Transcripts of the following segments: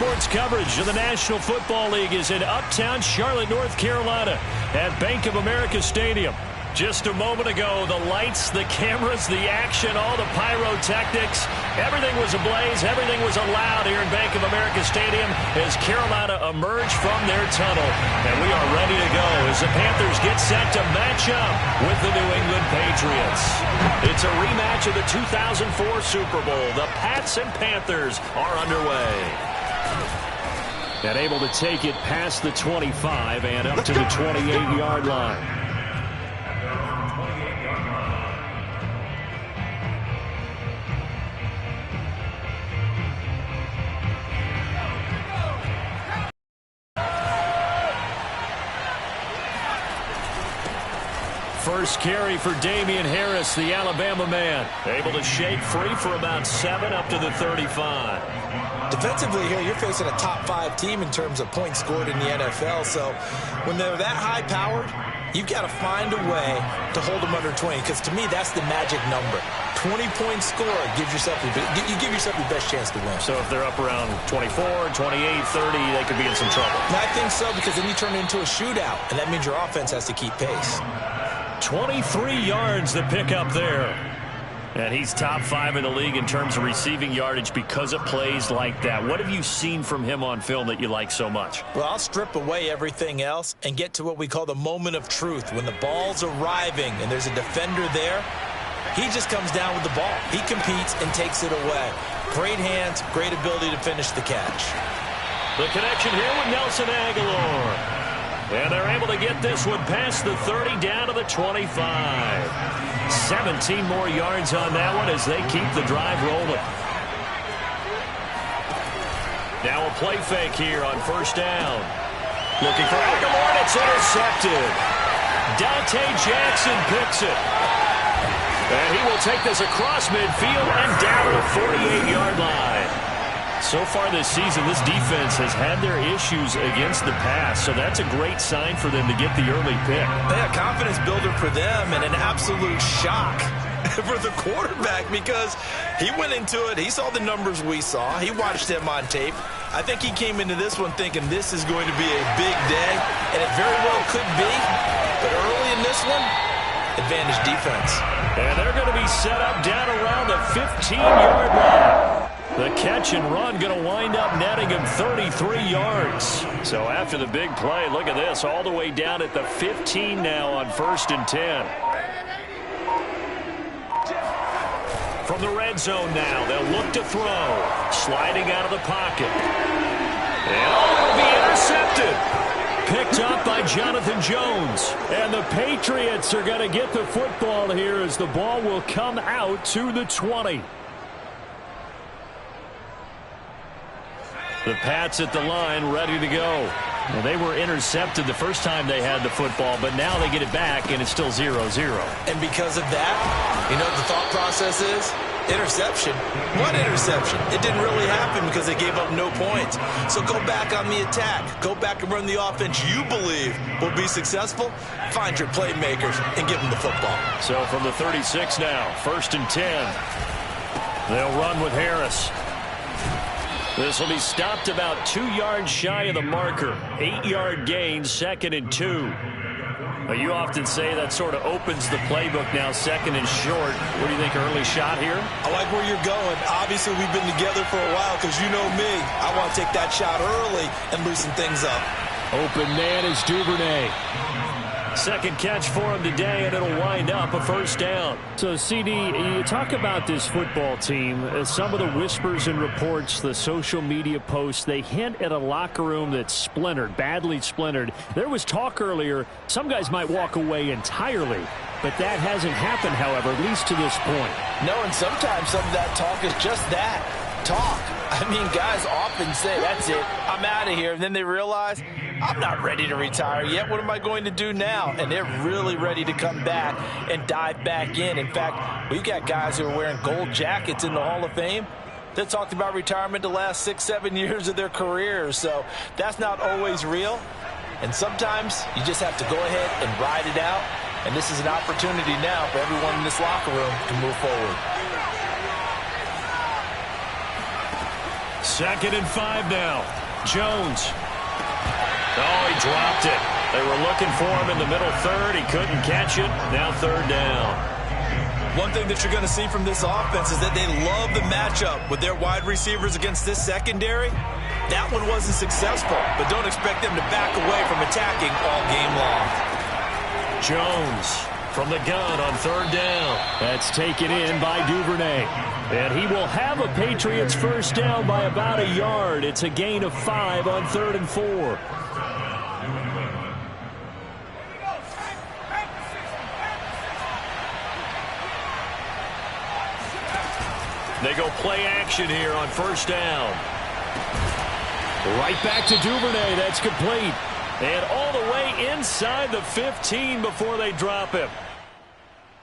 Sports coverage of the National Football League is in uptown Charlotte, North Carolina at Bank of America Stadium. Just a moment ago, the lights, the cameras, the action, all the pyrotechnics, everything was ablaze, everything was allowed here in Bank of America Stadium as Carolina emerged from their tunnel. And we are ready to go as the Panthers get set to match up with the New England Patriots. It's a rematch of the 2004 Super Bowl. The Pats and Panthers are underway. And able to take it past the 25 and up to the 28-yard line. First carry for Damian Harris, the Alabama man. Able to shake free for about 7 up to the 35. Defensively here, you're facing a top 5 team in terms of points scored in the NFL. So when they're that high-powered, you've got to find a way to hold them under 20. Because to me, that's the magic number. 20 points scored gives yourself you give yourself the best chance to win. So if they're up around 24, 28, 30, they could be in some trouble. And I think so, because then you turn it into a shootout, and that means your offense has to keep pace. 23 yards to pick up there. And he's top 5 in the league in terms of receiving yardage because of plays like that. What have you seen from him on film that you like so much? Well, I'll strip away everything else and get to what we call the moment of truth. When the ball's arriving and there's a defender there, he just comes down with the ball. He competes and takes it away. Great hands, great ability to finish the catch. The connection here with Nelson Agholor. And they're able to get this one past the 30 down to the 25. 17 more yards on that one as they keep the drive rolling. Now a play fake here on first down. Looking for Agholor, and it's intercepted. Dante Jackson picks it. And he will take this across midfield and down to the 48-yard line. So far this season, this defense has had their issues against the pass, so that's a great sign for them to get the early pick. Yeah, confidence builder for them and an absolute shock for the quarterback because he went into it. He saw the numbers we saw. He watched them on tape. I think he came into this one thinking this is going to be a big day, and it very well could be. But early in this one, advantage defense. And they're going to be set up down around the 15-yard line. The catch and run going to wind up netting him 33 yards. So after the big play, look at this, all the way down at the 15 now on 1st and 10. From the red zone now, they'll look to throw. Sliding out of the pocket. And it'll be intercepted. Picked up by Jonathan Jones. And the Patriots are going to get the football here as the ball will come out to the 20. The Pats at the line, ready to go. Well, they were intercepted the first time they had the football, but now they get it back, and it's still 0-0. And because of that, you know what the thought process is? Interception. What interception? It didn't really happen because they gave up no points. So go back on the attack. Go back and run the offense you believe will be successful. Find your playmakers and give them the football. So from the 36 now, 1st and 10. They'll run with Harris. This will be stopped about 2 yards shy of the marker. 8-yard gain, 2nd and 2. Now, you often say that sort of opens the playbook now, 2nd and short. What do you think, early shot here? I like where you're going. Obviously, we've been together for a while because you know me. I want to take that shot early and loosen things up. Open man is Duvernay. Second catch for him today, and it'll wind up a 1st down. So, CD, you talk about this football team. Some of the whispers and reports, the social media posts, they hint at a locker room that's splintered, badly splintered. There was talk earlier, some guys might walk away entirely. But that hasn't happened, however, at least to this point. No, and sometimes some of that talk is just that, talk. I mean, guys often say, that's it, I'm out of here. And then they realize, I'm not ready to retire yet. What am I going to do now? And they're really ready to come back and dive back in. In fact, we've got guys who are wearing gold jackets in the Hall of Fame that talked about retirement the last 6-7 years of their careers. So that's not always real. And sometimes you just have to go ahead and ride it out. And this is an opportunity now for everyone in this locker room to move forward. 2nd and 5 now. Jones. Oh, he dropped it. They were looking for him in the middle third. He couldn't catch it. Now 3rd down. One thing that you're going to see from this offense is that they love the matchup with their wide receivers against this secondary. That one wasn't successful, but don't expect them to back away from attacking all game long. Jones from the gun on 3rd down. That's taken in by Duvernay. And he will have a Patriots first down by about a yard. It's a gain of 5 on 3rd and 4. They go play action here on 1st down. Right back to Duvernay. That's complete. And all the way inside the 15 before they drop him.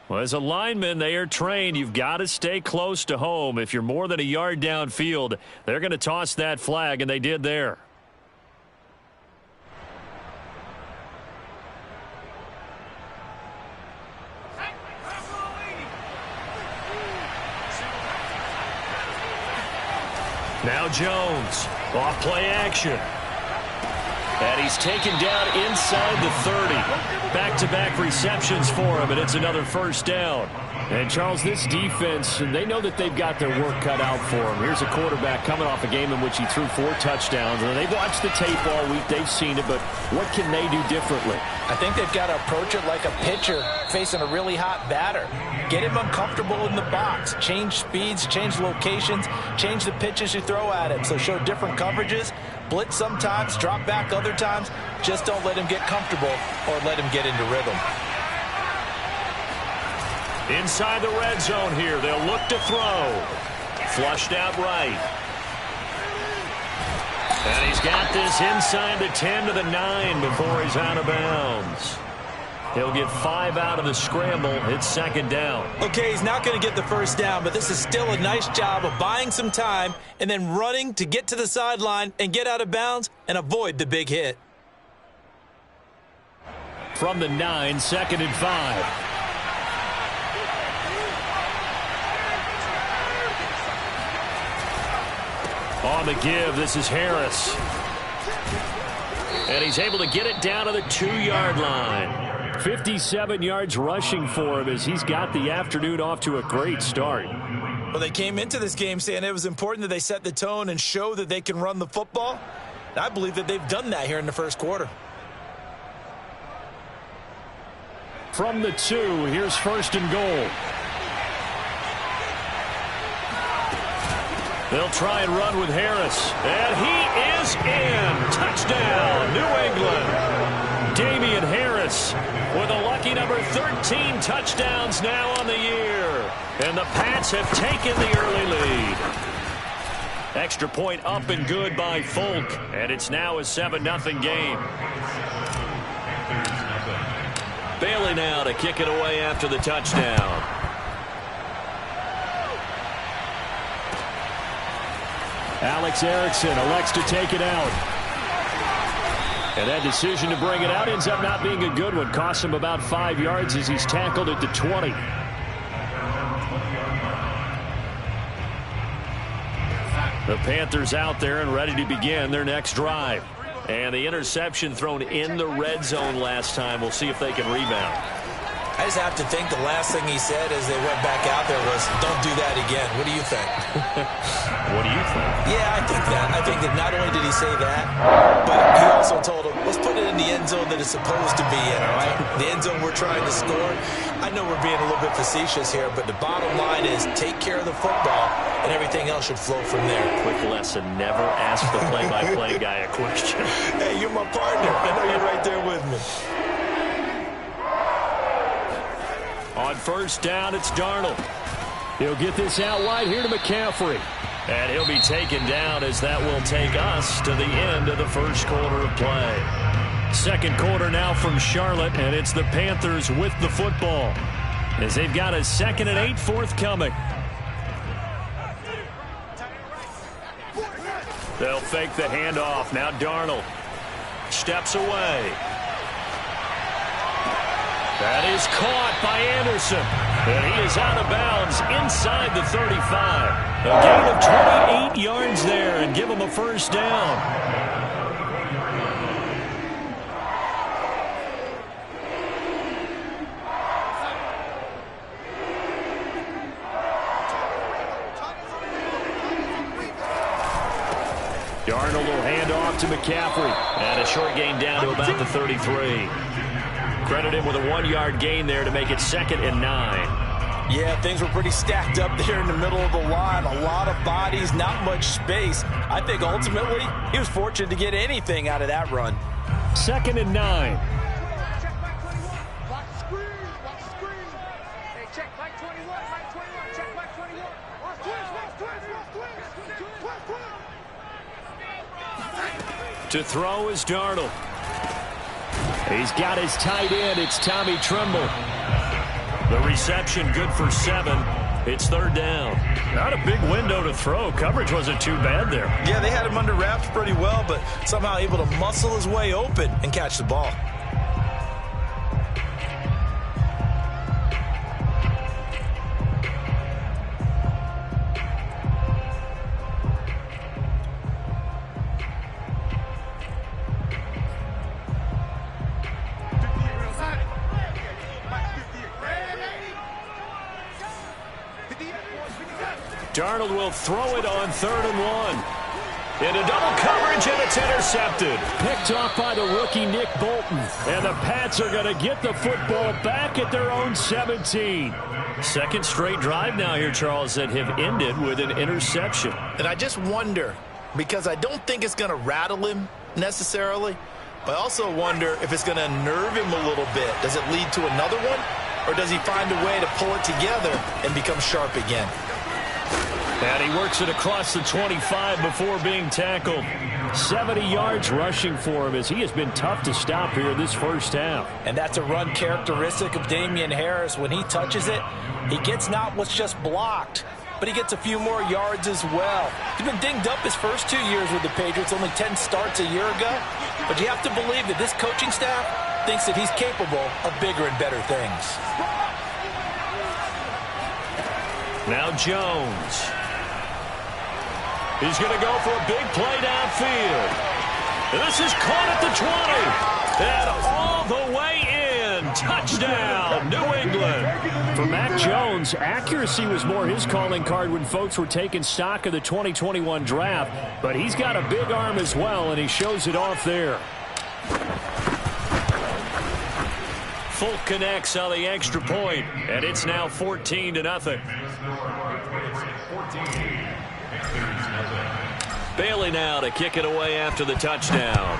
Well, as a lineman, they are trained. You've got to stay close to home. If you're more than a yard downfield, they're going to toss that flag, and they did there. Now Jones, off play action. And he's taken down inside the 30. Back-to-back receptions for him, and it's another 1st down. And, Charles, this defense, they know that they've got their work cut out for them. Here's a quarterback coming off a game in which he threw 4 touchdowns. And they've watched the tape all week. They've seen it, but what can they do differently? I think they've got to approach it like a pitcher facing a really hot batter. Get him uncomfortable in the box. Change speeds, change locations, change the pitches you throw at him. So show different coverages. Blitz sometimes, drop back other times. Just don't let him get comfortable or let him get into rhythm. Inside the red zone here, they'll look to throw. Flushed out right. And he's got this inside the 10 to the 9 before he's out of bounds. He'll get 5 out of the scramble. It's 2nd down. Okay, he's not going to get the 1st down, but this is still a nice job of buying some time and then running to get to the sideline and get out of bounds and avoid the big hit. From the 9, 2nd and 5. On the give, this is Harris. And he's able to get it down to the 2-yard line. 57 yards rushing for him as he's got the afternoon off to a great start. Well, they came into this game saying it was important that they set the tone and show that they can run the football. And I believe that they've done that here in the 1st quarter. From the 2, here's 1st and goal. They'll try and run with Harris. And he is in. Touchdown, New England. Damian Harris with a lucky number 13 touchdowns now on the year. And the Pats have taken the early lead. Extra point up and good by Folk. And it's now a 7-0 game. Bailey now to kick it away after the touchdown. Alex Erickson elects to take it out. And that decision to bring it out ends up not being a good one. Costs him about 5 yards as he's tackled at the 20. The Panthers out there and ready to begin their next drive. And the interception thrown in the red zone last time. We'll see if they can rebound. I just have to think the last thing he said as they went back out there was, don't do that again. What do you think? What do you think? Yeah, I think that. I think that not only did he say that, but he also told him, let's put it in the end zone that it's supposed to be in, all right? The end zone we're trying to score. I know we're being a little bit facetious here, but the bottom line is take care of the football, and everything else should flow from there. Quick lesson, never ask the play-by-play guy a question. Hey, you're my partner. I know you're right there with me. On 1st down, it's Darnold. He'll get this out wide here to McCaffrey. And he'll be taken down as that will take us to the end of the 1st quarter of play. 2nd quarter now from Charlotte, and it's the Panthers with the football as they've got a 2nd and 8 forthcoming. They'll fake the handoff. Now Darnold steps away. That is caught by Anderson. And he is out of bounds inside the 35. A gain of 28 yards there and give him a first down. Darnold will hand off to McCaffrey. And a short gain down to about the 33. Credit him with a 1-yard gain there to make it 2nd and 9. Yeah, things were pretty stacked up there in the middle of the line. A lot of bodies, not much space. I think ultimately he was fortunate to get anything out of that run. 2nd and 9. To throw is Darnold. He's got his tight end. It's Tommy Tremble. The reception good for 7. It's 3rd down. Not a big window to throw. Coverage wasn't too bad there. Yeah, they had him under wraps pretty well, but somehow able to muscle his way open and catch the ball. Darnold will throw it on 3rd and 1. Into double coverage, and it's intercepted. Picked off by the rookie Nick Bolton. And the Pats are going to get the football back at their own 17. Second straight drive now here, Charles, that have ended with an interception. And I just wonder, because I don't think it's going to rattle him necessarily, but I also wonder if it's going to unnerve him a little bit. Does it lead to another one? Or does he find a way to pull it together and become sharp again? And he works it across the 25 before being tackled. 70 yards rushing for him as he has been tough to stop here this first half. And that's a run characteristic of Damian Harris. When he touches it, he gets not what's just blocked, but he gets a few more yards as well. He's been dinged up his first 2 years with the Patriots, only 10 starts a year ago. But you have to believe that this coaching staff thinks that he's capable of bigger and better things. Now Jones. He's going to go for a big play downfield. This is caught at the 20. And all the way in. Touchdown, New England. For Mac Jones, accuracy was more his calling card when folks were taking stock of the 2021 draft. But he's got a big arm as well, and he shows it off there. Folk connects on the extra point, and it's now 14-0. Bailey now to kick it away after the touchdown.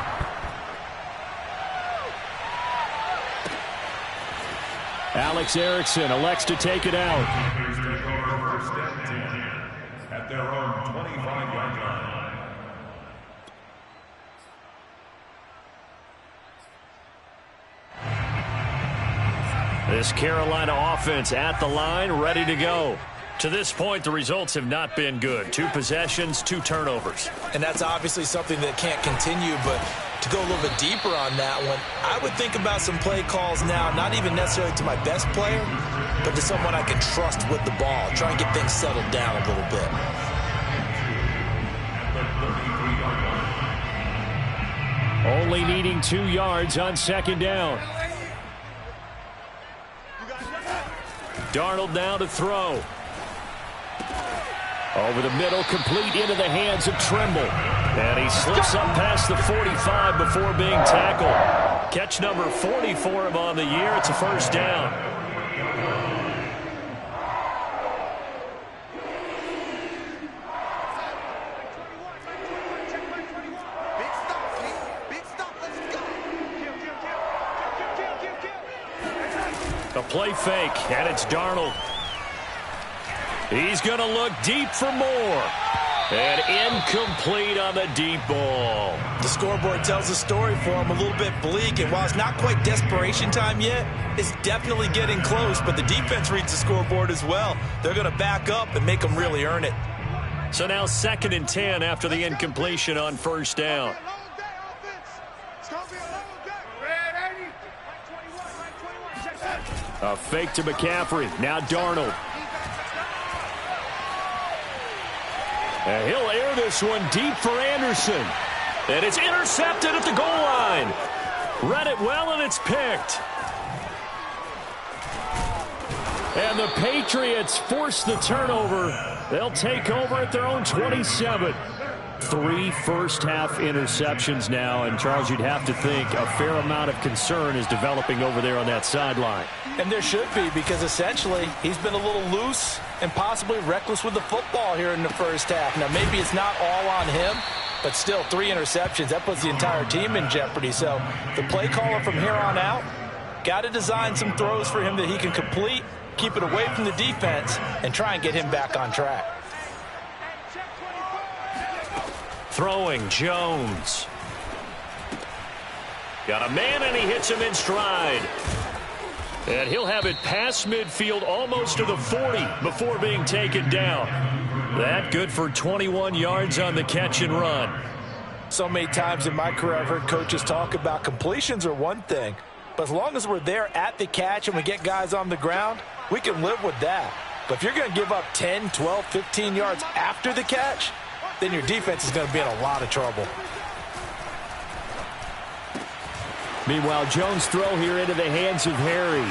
Alex Erickson elects to take it out. At their own 25-yard line. This Carolina offense at the line, ready to go. To this point, the results have not been good. 2 possessions, 2 turnovers. And that's obviously something that can't continue, but to go a little bit deeper on that one, I would think about some play calls now, not even necessarily to my best player, but to someone I can trust with the ball. Try and get things settled down a little bit. Only needing 2 yards on 2nd down. Darnold now to throw. Over the middle, complete into the hands of Tremble. And he slips up past the 45 before being tackled. Catch number 40 for him on the year. It's a first down. A play fake, and it's Darnold. He's going to look deep for more. And incomplete on the deep ball. The scoreboard tells the story for him, a little bit bleak. And while it's not quite desperation time yet, it's definitely getting close. But the defense reads the scoreboard as well. They're going to back up and make them really earn it. So now 2nd and 10 after the incompletion on first down. A fake to McCaffrey. Now Darnold. And he'll air this one deep for Anderson. And it's intercepted at the goal line. Read it well, and it's picked. And the Patriots force the turnover. They'll take over at their own 27. 3 first-half interceptions now, and Charles, you'd have to think a fair amount of concern is developing over there on that sideline. And there should be, because essentially he's been a little loose and possibly reckless with the football here in the first half. Now, maybe it's not all on him, but still 3 interceptions. That puts the entire team in jeopardy. So the play caller from here on out got to design some throws for him that he can complete, keep it away from the defense, and try and get him back on track. Throwing, Jones. Got a man, and he hits him in stride. And he'll have it past midfield, almost to the 40, before being taken down. That good for 21 yards on the catch and run. So many times in my career I've heard coaches talk about completions are one thing, but as long as we're there at the catch and we get guys on the ground, we can live with that. But if you're going to give up 10, 12, 15 yards after the catch, then your defense is going to be in a lot of trouble. Meanwhile, Jones' throw here into the hands of Harry.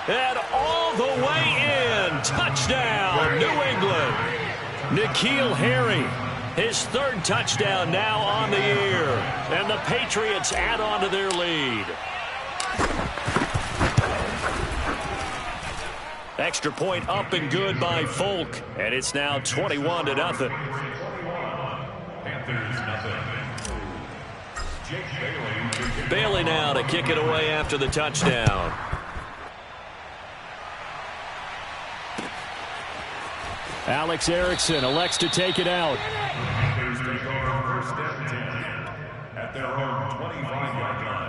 And all the way in. Touchdown, New England. N'Keal Harry, his 3rd touchdown now on the year. And the Patriots add on to their lead. Extra point up and good by Folk. And it's now 21-0. Bailey now to kick it away after the touchdown. Alex Erickson elects to take it out. Panthers take over first and 10 at their own 25-yard line.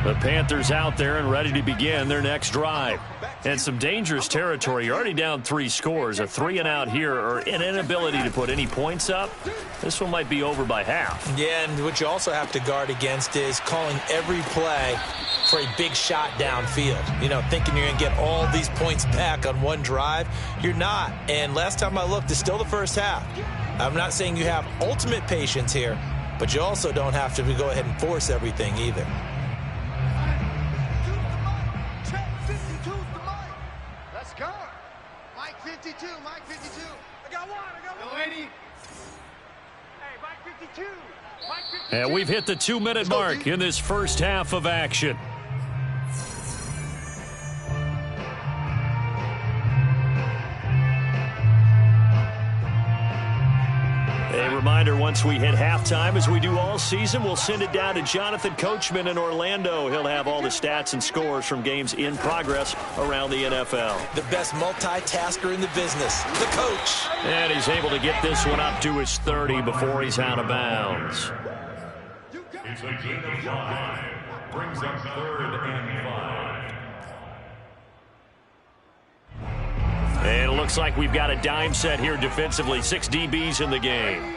The Panthers out there and ready to begin their next drive. And some dangerous territory. You're already down 3 scores. A 3-and-out here, or an inability to put any points up. This one might be over by half. Yeah, and what you also have to guard against is calling every play for a big shot downfield. You know, thinking you're going to get all these points back on one drive. You're not. And last time I looked, it's still the first half. I'm not saying you have ultimate patience here, but you also don't have to go ahead and force everything either. And we've hit the 2-minute mark in this first half of action. A reminder, once we hit halftime, as we do all season, we'll send it down to Jonathan Coachman in Orlando. He'll have all the stats and scores from games in progress around the NFL. The best multitasker in the business, the coach. And he's able to get this one up to his 30 before he's out of bounds. It's a gain of 5. Brings up 3rd and 5. And it looks like we've got a dime set here defensively. 6 DBs in the game.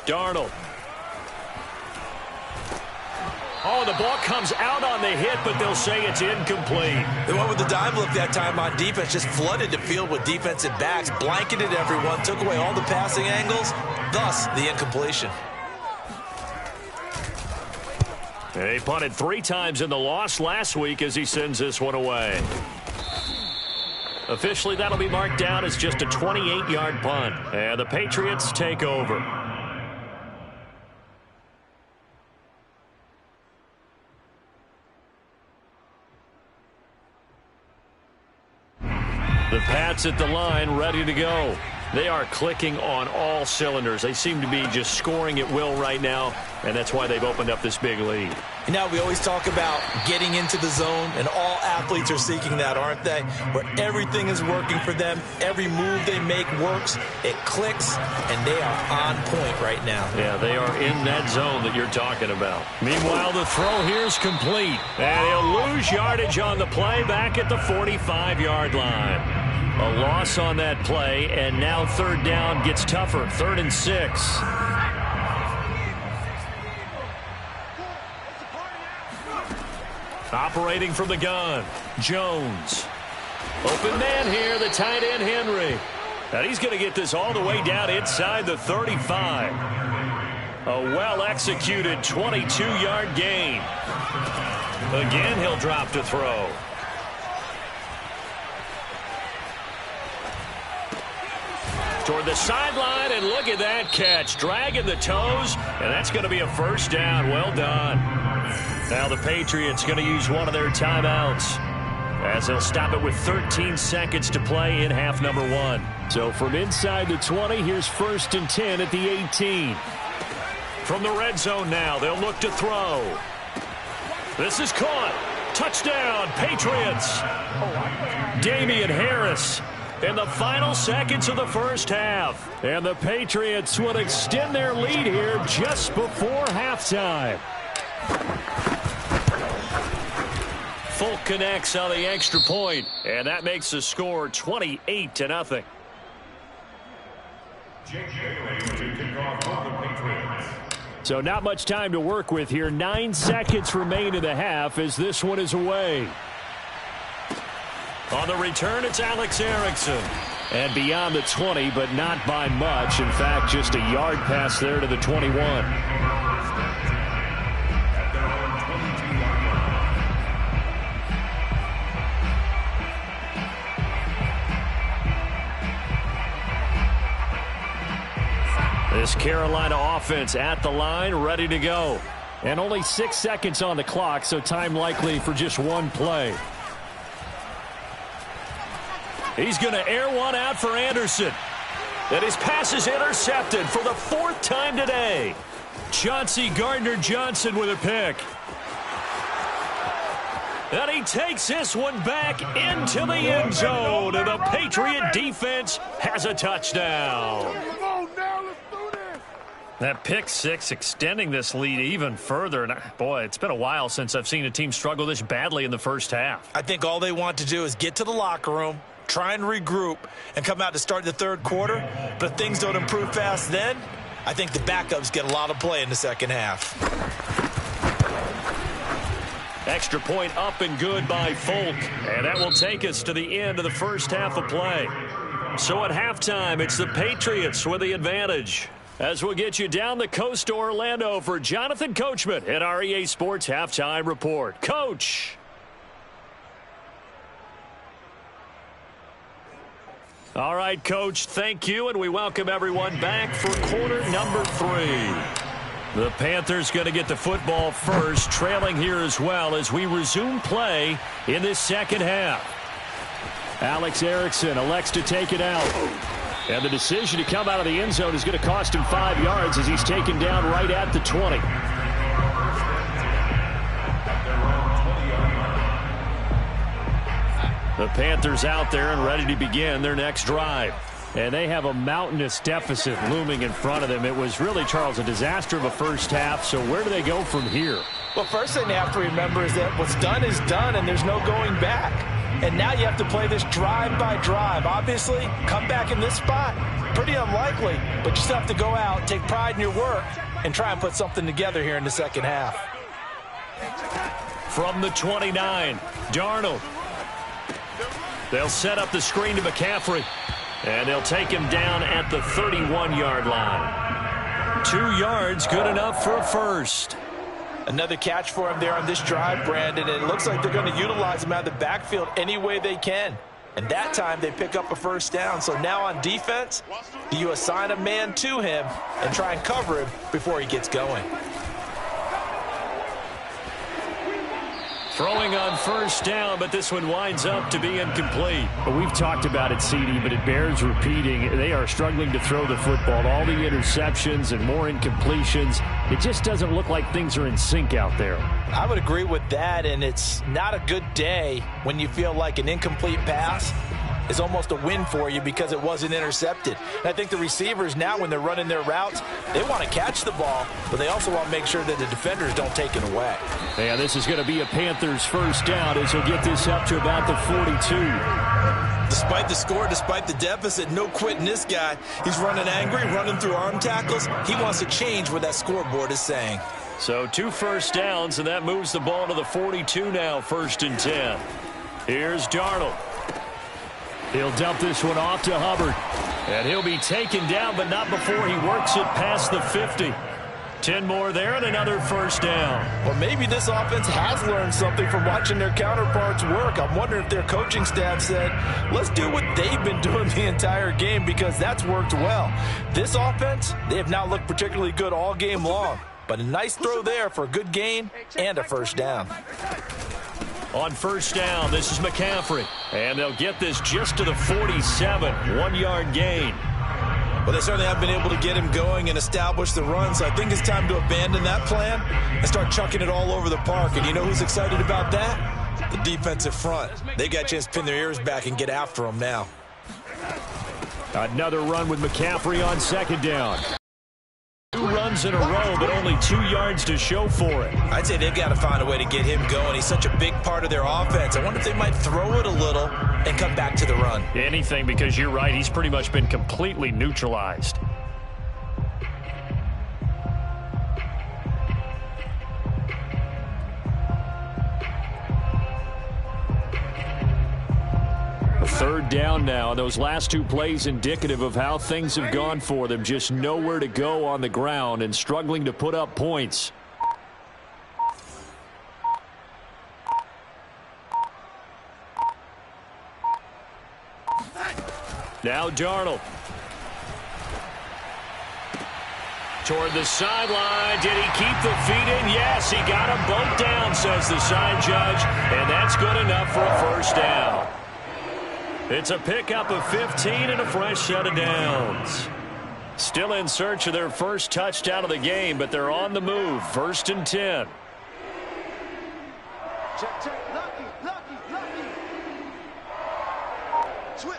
Darnold. Oh, the ball comes out on the hit, but they'll say it's incomplete. The one with the dime look that time on defense just flooded the field with defensive backs, blanketed everyone, took away all the passing angles, thus the incompletion. They punted 3 times in the loss last week as he sends this one away. Officially, that'll be marked down as just a 28-yard punt. And the Patriots take over. The Pats at the line, ready to go. They are clicking on all cylinders. They seem to be just scoring at will right now, and that's why they've opened up this big lead. You know, we always talk about getting into the zone, and all athletes are seeking that, aren't they? Where everything is working for them, every move they make works, it clicks, and they are on point right now. Yeah, they are in that zone that you're talking about. Meanwhile, the throw here is complete, and he'll lose yardage on the play back at the 45-yard line. A loss on that play, and now third down gets tougher, 3rd and 6. Operating from the gun, Jones. Open man here, the tight end, Henry. And he's going to get this all the way down inside the 35. A well-executed 22-yard gain. Again, he'll drop to throw. Toward the sideline, and look at that catch. Dragging the toes, and that's going to be a first down. Well done. Now the Patriots going to use one of their timeouts, as they'll stop it with 13 seconds to play in half number 1. So from inside the 20, here's 1st and 10 at the 18. From the red zone now, they'll look to throw. This is caught. Touchdown, Patriots. Damian Harris in the final seconds of the first half. And the Patriots would extend their lead here just before halftime. Folk connects on the extra point, and that makes the score 28-0. So not much time to work with here. 9 seconds remain in the half as this one is away. On the return, it's Alex Erickson. And beyond the 20, but not by much. In fact, just a yard pass there to the 21. This Carolina offense at the line, ready to go. And only 6 seconds on the clock, so time likely for just one play. He's going to air one out for Anderson. And his pass is intercepted for the 4th time today. Chauncey Gardner-Johnson with a pick. And he takes this one back into the end zone. And the Patriot defense has a touchdown. That pick 6 extending this lead even further. And boy, it's been a while since I've seen a team struggle this badly in the first half. I think all they want to do is get to the locker room, try and regroup, and come out to start the third quarter. But if things don't improve fast then, I think the backups get a lot of play in the second half. Extra point up and good by Folk. And that will take us to the end of the first half of play. So at halftime, it's the Patriots with the advantage. As we'll get you down the coast to Orlando for Jonathan Coachman at our EA Sports Halftime Report. Coach. All right, Coach, thank you, and we welcome everyone back for quarter number 3. The Panthers going to get the football first, trailing here as well as we resume play in this second half. Alex Erickson elects to take it out. And the decision to come out of the end zone is going to cost him 5 yards as he's taken down right at the 20. The Panthers out there and ready to begin their next drive. And they have a mountainous deficit looming in front of them. It was really, Charles, a disaster of a first half. So where do they go from here? Well, first thing they have to remember is that what's done is done, and there's no going back. And now you have to play this drive by drive. Obviously, come back in this spot, pretty unlikely. But you still have to go out, take pride in your work, and try and put something together here in the second half. From the 29, Darnold. They'll set up the screen to McCaffrey. And they'll take him down at the 31-yard line. 2 yards, good enough for a first. Another catch for him there on this drive, Brandon. And it looks like they're going to utilize him out of the backfield any way they can. And that time they pick up a first down. So now on defense, do you assign a man to him and try and cover him before he gets going? Throwing on first down, but this one winds up to be incomplete. Well, we've talked about it, CD, but it bears repeating. They are struggling to throw the football. All the interceptions and more incompletions. It just doesn't look like things are in sync out there. I would agree with that, and it's not a good day when you feel like an incomplete pass is almost a win for you because it wasn't intercepted. And I think the receivers now, when they're running their routes, they want to catch the ball, but they also want to make sure that the defenders don't take it away. Yeah, this is going to be a Panthers first down as he'll get this up to about the 42. Despite the score, despite the deficit, no quitting this guy. He's running angry, running through arm tackles. He wants to change what that scoreboard is saying. So 2 first downs, and that moves the ball to the 42 now, 1st and 10. Here's Darnold. He'll dump this one off to Hubbard. And he'll be taken down, but not before he works it past the 50. 10 more there and another first down. Well, maybe this offense has learned something from watching their counterparts work. I'm wondering if their coaching staff said, let's do what they've been doing the entire game because that's worked well. This offense, they have not looked particularly good all game long. But a nice throw there for a good gain and a first down. On first down, this is McCaffrey. And they'll get this just to the 47, 1-yard gain. Well, they certainly have been able to get him going and establish the run, so I think it's time to abandon that plan and start chucking it all over the park. And you know who's excited about that? The defensive front. They got a chance to pin their ears back and get after him now. Another run with McCaffrey on 2nd down. 2 runs in a row, but only 2 yards to show for it. I'd say they've got to find a way to get him going. He's such a big part of their offense. I wonder if they might throw it a little and come back to the run. Anything, because you're right. He's pretty much been completely neutralized. Third down now. Those last 2 plays indicative of how things have gone for them. Just nowhere to go on the ground and struggling to put up points. Now Darnold. Toward the sideline. Did he keep the feet in? Yes, he got them both down, says the side judge. And that's good enough for a first down. It's a pickup of 15 and a fresh set of downs. Still in search of their first touchdown of the game, but they're on the move. 1st and 10. Check, check. Lucky. Switch.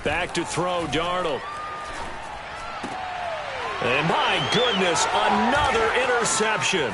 Back to throw, Darnold. And my goodness, another interception.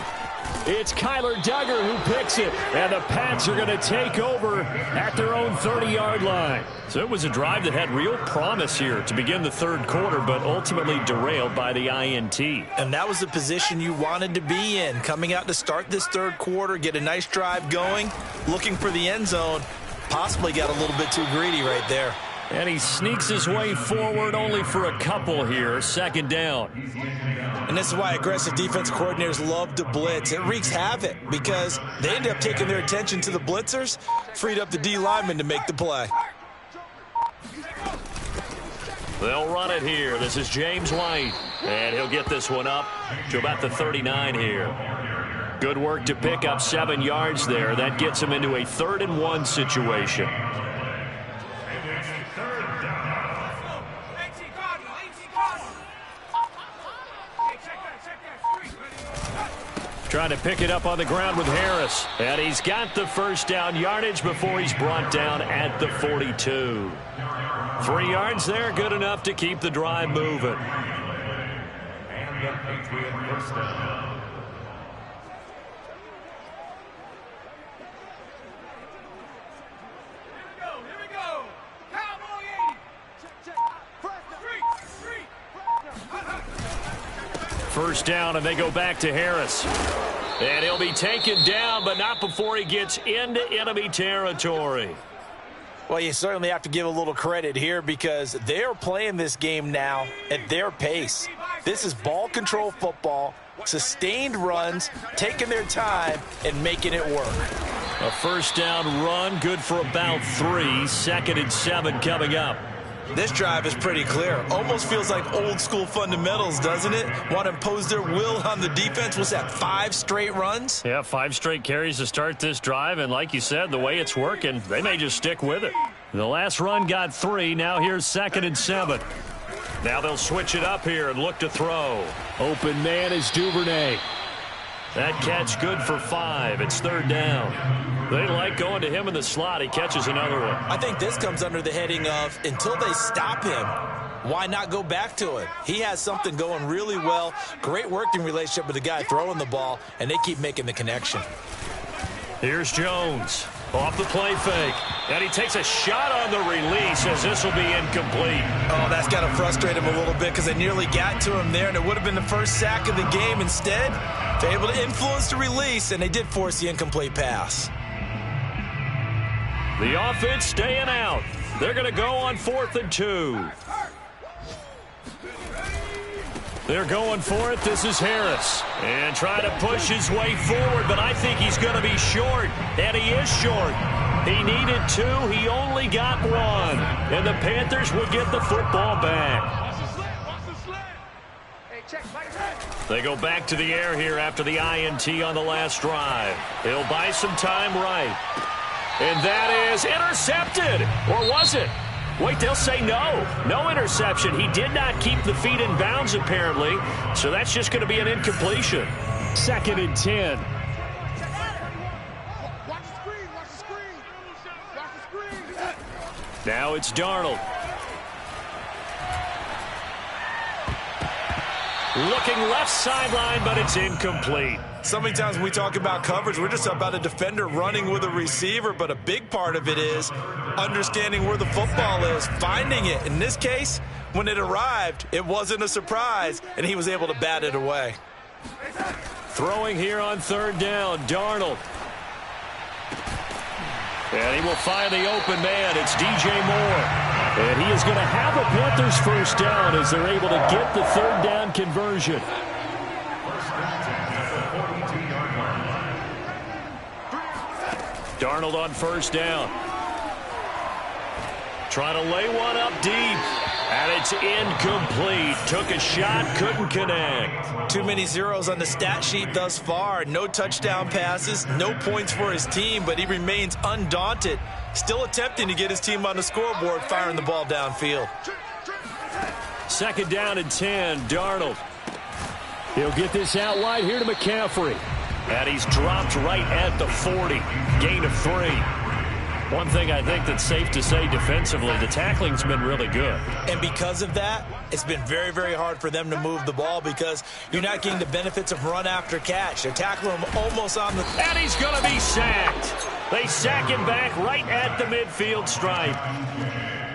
It's Kyler Duggar who picks it, and the Pats are going to take over at their own 30-yard line. So it was a drive that had real promise here to begin the 3rd quarter, but ultimately derailed by the INT. And that was the position you wanted to be in, coming out to start this 3rd quarter, get a nice drive going, looking for the end zone. Possibly got a little bit too greedy right there. And he sneaks his way forward only for a couple here. 2nd down. And this is why aggressive defense coordinators love to blitz. It wreaks havoc because they end up taking their attention to the blitzers, freed up the D lineman to make the play. They'll run it here. This is James White. And he'll get this one up to about the 39 here. Good work to pick up 7 yards there. That gets him into a 3rd and 1 situation. Trying to pick it up on the ground with Harris. And he's got the first down yardage before he's brought down at the 42. 3 yards there, good enough to keep the drive moving. And the Patriot first down. Here we go. Cowboy 80. First down, and they go back to Harris. And he'll be taken down, but not before he gets into enemy territory. Well, you certainly have to give a little credit here because they're playing this game now at their pace. This is ball control football, sustained runs, taking their time, and making it work. A first down run, good for about 3. 2nd and 7 coming up. This drive is pretty clear. Almost feels like old school fundamentals, doesn't it? Want to impose their will on the defense. What's that, 5 straight runs? Yeah, 5 straight carries to start this drive, and like you said, the way it's working, they may just stick with it. The last run got 3. Now here's 2nd and 7. Now they'll switch it up here and look to throw. Open man is Duvernay. That catch good for 5. It's 3rd down. They like going to him in the slot. He catches another one. I think this comes under the heading of until they stop him, why not go back to it? He has something going really well. Great working relationship with the guy throwing the ball, and they keep making the connection. Here's Jones. Off the play fake. And he takes a shot on the release as this will be incomplete. Oh, that's got to frustrate him a little bit because they nearly got to him there, and it would have been the first sack of the game. Instead, they're able to influence the release, and they did force the incomplete pass. The offense staying out. They're going to go on 4th and 2. They're going for it. This is Harris. And trying to push his way forward, but I think he's going to be short. And he is short. He needed 2. He only got 1. And the Panthers will get the football back. They go back to the air here after the INT on the last drive. He'll buy some time right. And that is intercepted. Or was it? Wait, they'll say no. No interception. He did not keep the feet in bounds, apparently. So that's just going to be an incompletion. 2nd and 10. Now it's Darnold. Looking left sideline, but it's incomplete. So many times when we talk about coverage, we're just about a defender running with a receiver, but a big part of it is understanding where the football is, finding it. In this case, when it arrived, it wasn't a surprise, and he was able to bat it away. Throwing here on 3rd down, Darnold. And he will find the open man. It's DJ Moore. And he is going to have a Panthers first down as they're able to get the 3rd down conversion. Darnold on 1st down. Trying to lay one up deep. And it's incomplete. Took a shot, couldn't connect. Too many zeros on the stat sheet thus far. No touchdown passes, no points for his team, but he remains undaunted. Still attempting to get his team on the scoreboard, firing the ball downfield. 2nd down and 10, Darnold. He'll get this out wide here to McCaffrey. And he's dropped right at the 40. Gain of 3. One thing I think that's safe to say defensively, the tackling's been really good. And because of that, it's been very, very hard for them to move the ball because you're not getting the benefits of run after catch. They're tackling him almost on the... And he's going to be sacked. They sack him back right at the midfield stripe.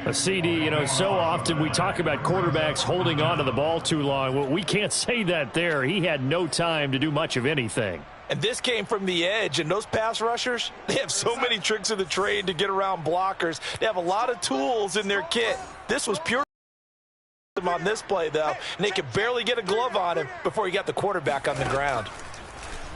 A CD, you know, so often we talk about quarterbacks holding on to the ball too long. Well, we can't say that there. He had no time to do much of anything. And this came from the edge, and those pass rushers, they have so many tricks of the trade to get around blockers. They have a lot of tools in their kit. This was pure on this play, though, and they could barely get a glove on him before he got the quarterback on the ground.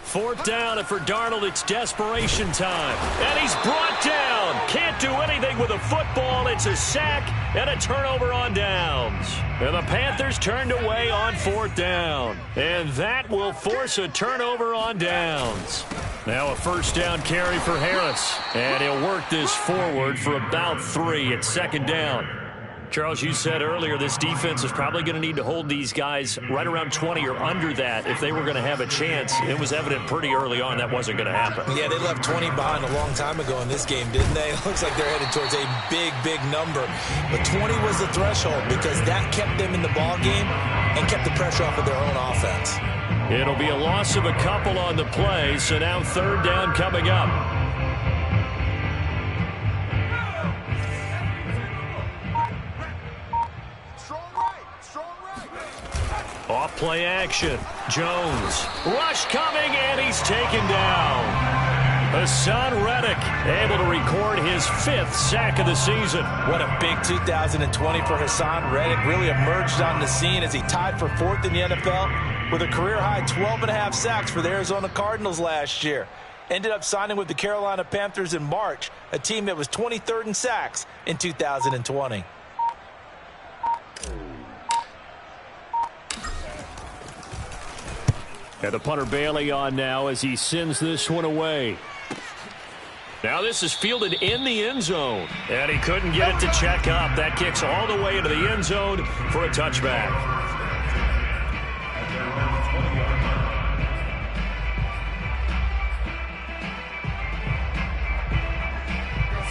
4th down, and for Darnold, it's desperation time. And he's brought down. Can't do anything with a football. It's a sack and a turnover on downs. And the Panthers turned away on 4th down. And that will force a turnover on downs. Now a 1st down carry for Harris. And he'll work this forward for about 3 at 2nd down. Charles, you said earlier this defense is probably going to need to hold these guys right around 20 or under that if they were going to have a chance. It was evident pretty early on that wasn't going to happen. Yeah, they left 20 behind a long time ago in this game, didn't they? It looks like they're headed towards a big, big number. But 20 was the threshold because that kept them in the ball game and kept the pressure off of their own offense. It'll be a loss of a couple on the play, so now 3rd down coming up. Off play action. Jones. Rush coming, and he's taken down. Hassan Reddick able to record his 5th sack of the season. What a big 2020 for Hassan Reddick. Really emerged on the scene as he tied for 4th in the NFL with a career-high 12.5 sacks for the Arizona Cardinals last year. Ended up signing with the Carolina Panthers in March, a team that was 23rd in sacks in 2020. And the punter Bailey on now as he sends this one away. Now this is fielded in the end zone. And he couldn't get it to check up. That kicks all the way into the end zone for a touchback.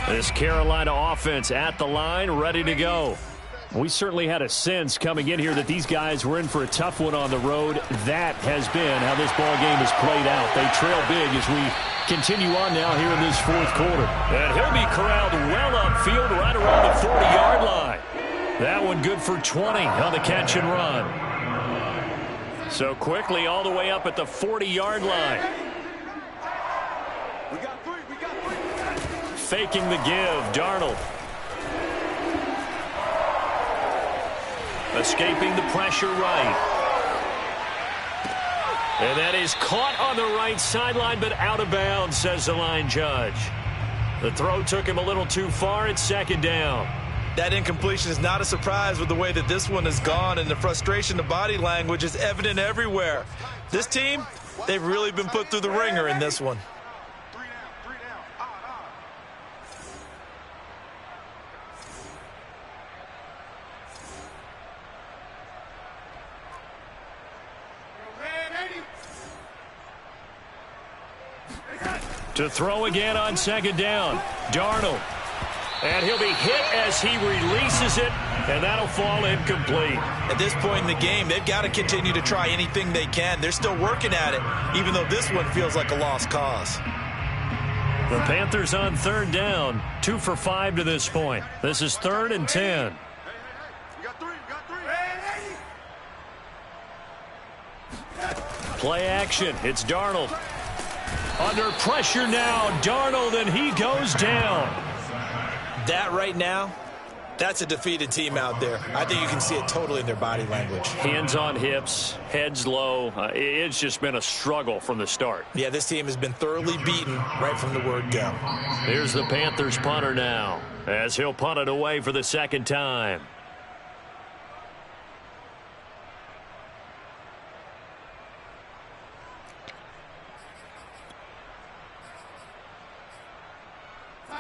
This Carolina offense at the line, ready to go. We certainly had a sense coming in here that these guys were in for a tough one on the road. That has been how this ball game has played out. They trail big as we continue on now here in this fourth quarter. And he'll be corralled well upfield right around the 40-yard line. That one good for 20 on the catch and run. So quickly all the way up at the 40-yard line. Faking the give, Darnold. Escaping the pressure right. And that is caught on the right sideline, but out of bounds, says the line judge. The throw took him a little too far. It's second down. That incompletion is not a surprise with the way that this one has gone, and the frustration, the body language is evident everywhere. This team, they've really been put through the ringer in this one. To throw again on second down, Darnold. And he'll be hit as he releases it, and that'll fall incomplete. At this point in the game, they've got to continue to try anything they can. They're still working at it, even though this one feels like a lost cause. The Panthers on third down, 2 for 5 to this point. This is 3rd and 10. Play action, it's Darnold. Under pressure now, Darnold, and he goes down. That right now, that's a defeated team out there. I think you can see it totally in their body language. Hands on hips, heads low. It's just been a struggle from the start. Yeah, this team has been thoroughly beaten right from the word go. Here's the Panthers punter now, as he'll punt it away for the second time.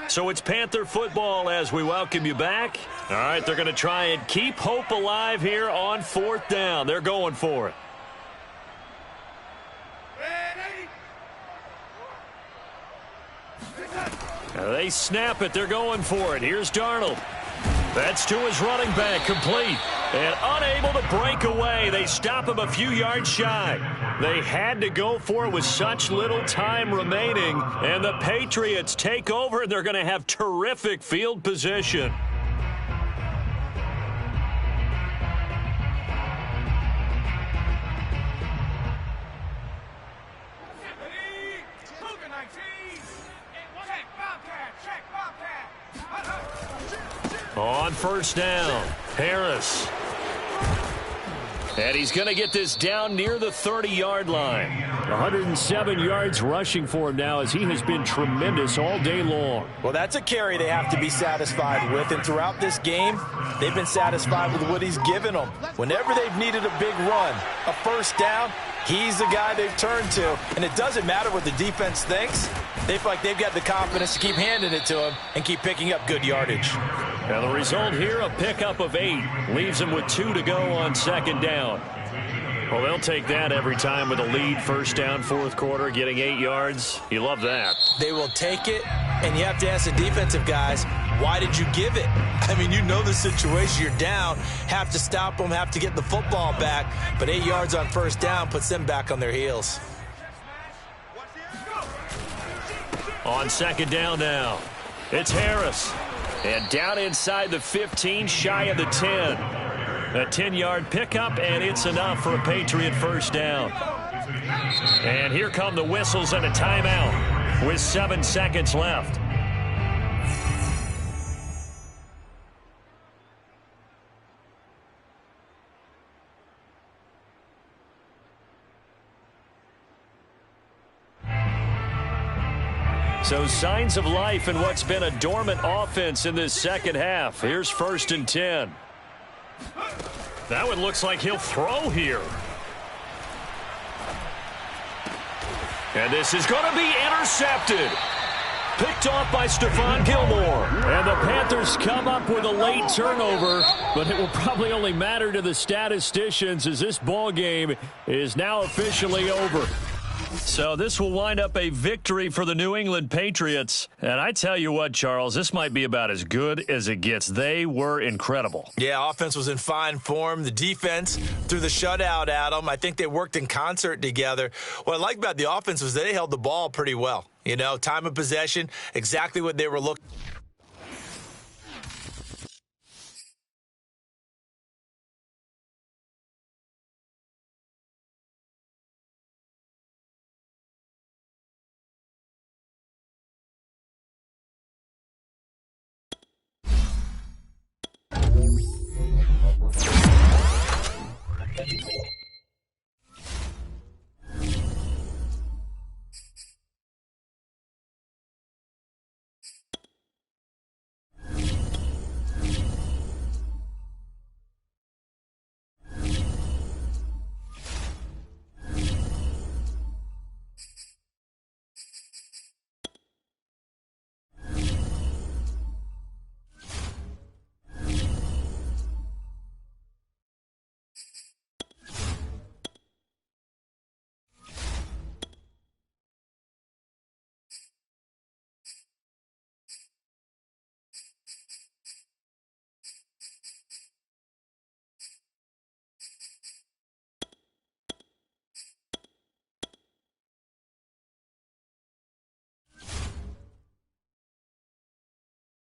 So it's Panther football as we welcome you back. All right, they're going to try and keep hope alive here on 4th down. They're going for it. They snap it. They're going for it. Here's Darnold. That's to his running back, complete. And unable to break away. They stop him a few yards shy. They had to go for it with such little time remaining. And the Patriots take over, and they're going to have terrific field position. On first down, Harris. And he's going to get this down near the 30-yard line. 107 yards rushing for him now as he has been tremendous all day long. Well, that's a carry they have to be satisfied with. And throughout this game, they've been satisfied with what he's given them. Whenever they've needed a big run, a first down, he's the guy they've turned to. And it doesn't matter what the defense thinks. They feel like they've got the confidence to keep handing it to him and keep picking up good yardage. Now the result here, a pickup of 8. Leaves them with 2 to go on second down. Well, they'll take that every time with a lead. First down, fourth quarter, getting 8 yards. You love that. They will take it, and you have to ask the defensive guys, why did you give it? I mean, you know the situation. You're down, have to stop them, have to get the football back. But 8 yards on first down puts them back on their heels. On second down now, it's Harris. And down inside the 15, shy of the 10. A 10-yard pickup, and it's enough for a Patriot first down. And here come the whistles and a timeout with 7 seconds left. So signs of life in what's been a dormant offense in this second half. Here's 1st and 10. That one looks like he'll throw here. And this is going to be intercepted. Picked off by Stephon Gilmore. And the Panthers come up with a late turnover, but it will probably only matter to the statisticians as this ball game is now officially over. So this will wind up a victory for the New England Patriots. And I tell you what, Charles, this might be about as good as it gets. They were incredible. Yeah, offense was in fine form. The defense threw the shutout at them. I think they worked in concert together. What I like about the offense was they held the ball pretty well. You know, time of possession, exactly what they were looking.